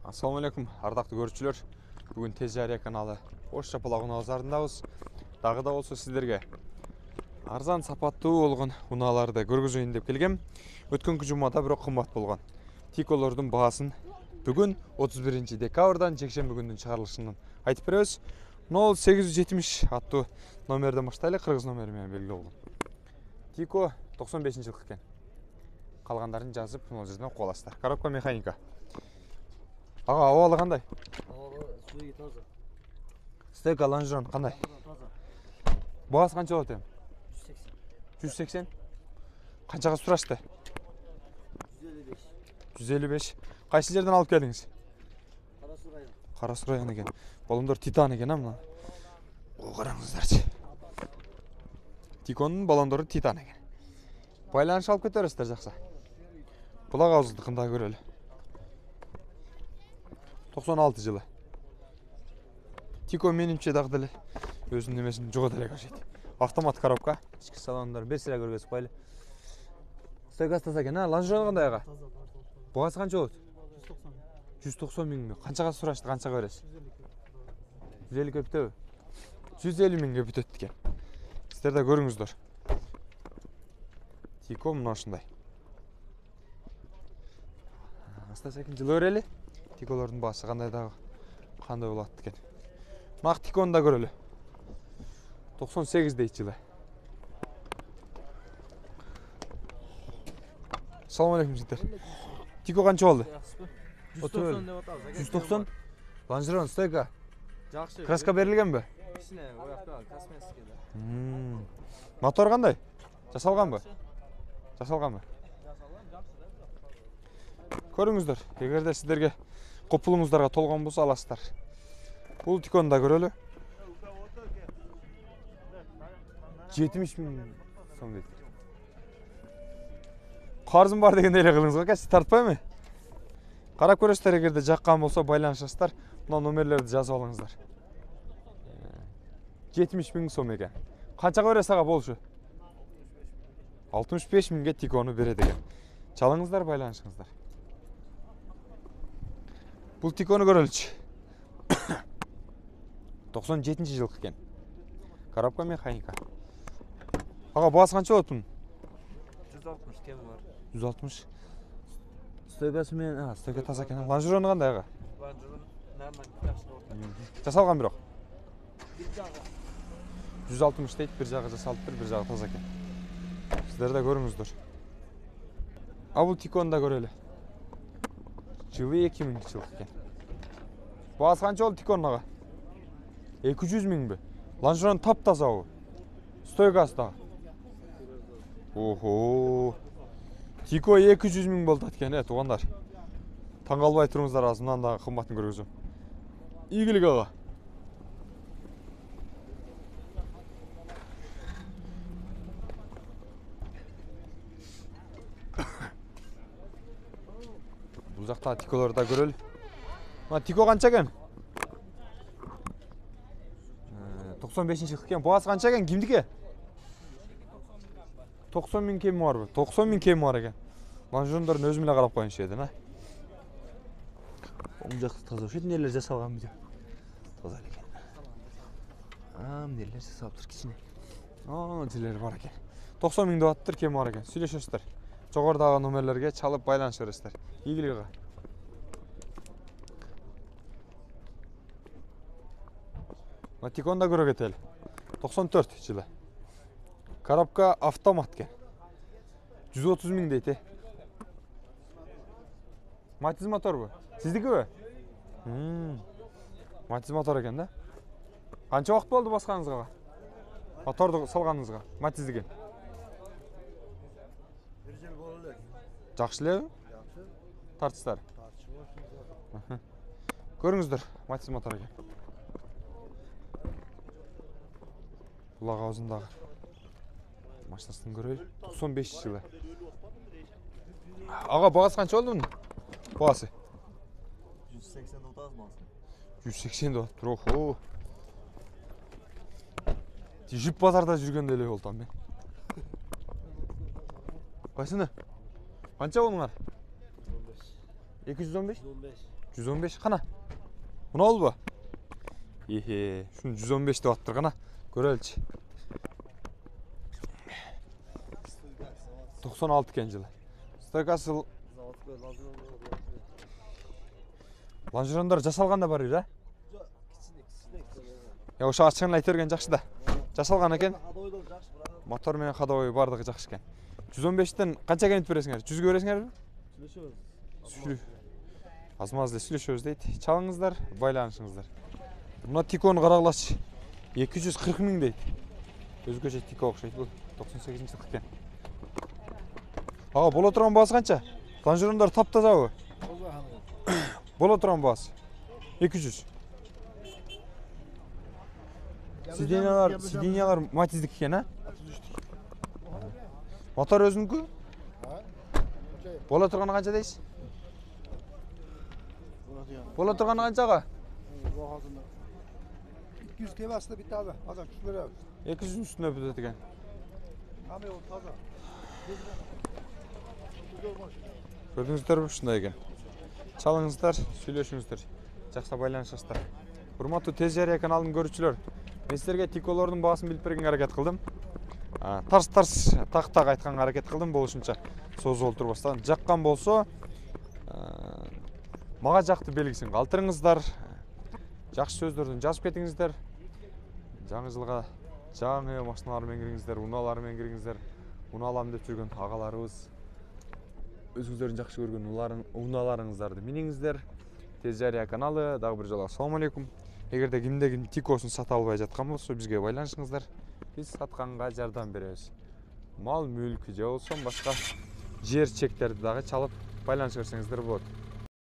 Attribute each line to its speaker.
Speaker 1: Ассалаумалейкум, ардақты көрушілер. Бүгін Тез Жария каналы Ош Шапалақ ұназарындабыз. Дағы да болса сіздерге арзан сапаттуу болгон унааларды көргөзөйүн деп келгем. Өткөнкү жумада бирок кымбат болгон Тиколордун баасын бүгүн 31 декабрдан жекшемби күндүн чыгарылышынан айтып беребиз. 0870 аттуу номерден баштайлы, кыргыз номери менен белгилүү болгон. Тико 95-жылкы экен. Калгандарын жазып, могул жерден угуп аласыздар. Коробка механика. Ага, абалы кандай?
Speaker 2: Абалы суй таза.
Speaker 1: Стек лонжерон кандай? Баасы канча болот эми? 180. Канчага сурашты? 155. Кайсы жерден алып келдиңиз?
Speaker 2: Карасу район.
Speaker 1: Карасу району экен. Боломдор Титан экен, мына. Караңыздарчы. Тиконун балондору Титан экен. Байланыш алып кетерсиздер жакса. Булак аузудукунда көрөлү. 96 жылы. Тико менимче дагы деле өзүнүн немесин жого деле кажет. Автомат коробка. Ички салондор берсилер көргөзүп коелу. Стойкасы таза экен, лонжерон кандай ага? Баасы канча болот? 190 миңби. Канчага сурашты, канчага бересиз? 150 бүтөбү? 150 миңге бүтөт экен. Сиздер да көрүңүздөр. Тико мына ушундай. Астасакин жылы өрели. Тиколордун баасы кандай дагы кандай болот экен. Мак Тикону да көрөлү. 98 дейт жылы. Салам алейкум жигиттер. Тико канча болду?
Speaker 2: 190 деп атабыз.
Speaker 1: 190. Лонжерон стойка.
Speaker 2: Жакшы.
Speaker 1: Краска берилгенби?
Speaker 2: Кичине оякта косметикада.
Speaker 1: Мотор кандай? Жасалганбы? Жасалганбы? Көрүңүздөр. Эгерде сиздерге копулуңуздарга толгон болсо аласыздар. Бул Тикону да көрөлү. 70 миң сом дейт. Карзым бар дегенде эле кылыңыз, акачы тартпайбы? Карап көрөсүздөр, эгерде жаккан болсо байланышасыздар. Мына номерлерди жазып алыңыздар. 70 миң сом экен. Канчага бересиз ага болушу? 65 миңге Тикону берет экен. Чалыңыздар, байланышыңыздар. Бул Тикону көрөлүчү. 97-жылкы экен. Коробка механика. Ага, баасы канча болот бунун?
Speaker 2: 160 кем бар.
Speaker 1: 160. Стойкасы менен, стойка таза экен. Лонжерону кандай ага?
Speaker 2: Лонжерон нормально, жакшы болот.
Speaker 1: Жасалган бирок.
Speaker 2: Бир жагы
Speaker 1: 160 дейт, бир жагы жасалыптыр, бир жагы таза экен. Сиздер да көрүңүздөр. А бул Тикону да көрөлү. Жылы 2000-жылкы экен. Баасы канча болду Тиконун ага? 200 миңби? Лонжерон таптаза бу. Стойкасы дагы. Охо. Тико 200 миң болду экен, туугандар. Таң калбай туруңуздар, азыр мындан дагы кымбатын көргөзөм. Ийгилик ага. Бул жакта Тиколорду да көрөлү. Мына Тико канча экен? 95-жылкы экен. Баасы канча экен? Кимдики? 90 миң кеми барбы? 90 миң кеми бар экен. Лонжерондорун өзүм эле карап коюнчу эдим, Оң жакты таза ошо нелер жасалган бизде. Таза экен. Нелер жасалыптыр кичине. Нелер бар экен. 90 миң деп аттыр, кеми бар экен. Сүйлөшөсүздөр. Жогорудагы номерлерге чалып байланыш бересиздер. Ийгилик ага. Тикону да көрө кетели. 94 жылы. Коробка автомат экен. 130 миң дейт, Матиз моторбу? Сиздикиби? Матиз мотор экен да. Канча убакыт болду басканыңызга? Моторду салганыңызга? Матиз экен.
Speaker 2: бир жыл болду эле.
Speaker 1: Жакшы элеби?
Speaker 2: Жакшы.
Speaker 1: Тартышсыздар.
Speaker 2: Тартышып.
Speaker 1: Көрүңүздөр, Матиз мотор экен. Булак аузундагы машинасын көрөлү. 95 жылы. Ага, баасы канча болду мунун? Баасы
Speaker 2: 180 деп атабыз баасын.
Speaker 1: 180 деп атыптыр. Охо. Жүп базарда жүргөндөй эле болду мен. Кайсыны? Канча болуңар? 215?
Speaker 2: 115.
Speaker 1: 115 қана. Мына ол ба? Ehе, şunu 115 деп аттыр қана. Көрелчі. 96 кен жылы. Стойкасы
Speaker 2: Заводской лазерный.
Speaker 1: лонжерондар жасалған да бар еді,
Speaker 2: Кичине.
Speaker 1: Я ошо ачығын айта берген жақсы да. Жасалған екен.
Speaker 2: Ходовойдон жакшы, бірақ
Speaker 1: Мотор мен ходовой бардығы жақсы екен. 115-тен қанша кенет бересіңер? 100-ге бересіңер?
Speaker 2: сүйлөшөбүз.
Speaker 1: Азмазды сүйлөшөбүз дейді. Чалыңыздар, байланышыңыздар. Мына Тиконы қарағылашы. 240 мың дейді. Өзгөчө Тико окшойт бұл. 98 жылдық екен. Аға, бола тұрған басы қанша? Лонжерондар таптаза бу. Бола тұрған басы 200. Сиденьялар матиздік екен, а? Мотор өзіңкі? Бола тұрғаны қанша дейсіз? Бола тұрғаны қаншаға?
Speaker 3: 200 тебасында бітті аға, аға күш береміз.
Speaker 1: 200 үстіне бітеді екен.
Speaker 3: Аме ол таза.
Speaker 1: Көрдіңіздер бі шындай екен. Чалыңыздар, сүйлөшіңіздер. Жақса байланышыңыздар. Урматтуу Тез Жария каналын көрүүчүлөр, мен сіздерге Тиколордун баасын билип бергенге аракет кылдым. Тарс так айтканга аракет кылдым, болушунча созулуп турбастан. Жаккан болсо, мага жакты белгисин калтырыңыздар. Жакшы сөздөрдүн жазып кетиңиздер. Жаңы жылга жаңы машиналар менен кириңиздер, унаалар менен кириңиздер. Уна алам деп жүргөн агаларыбыз, өзүңүздөрдүн жакшы көргөн унааларыңыздарды миниңиздер. Тез Жария каналы, дагы бир жолу ассалому алейкум. Эгерде кимде ким Тикосун сата албай жаткан болсо, бизге байланышыңыздар. Биз сатканга жардам беребиз. Мал мүлк же болсо башка жер чектерди дагы чалып байланыша берсеңиздер болот.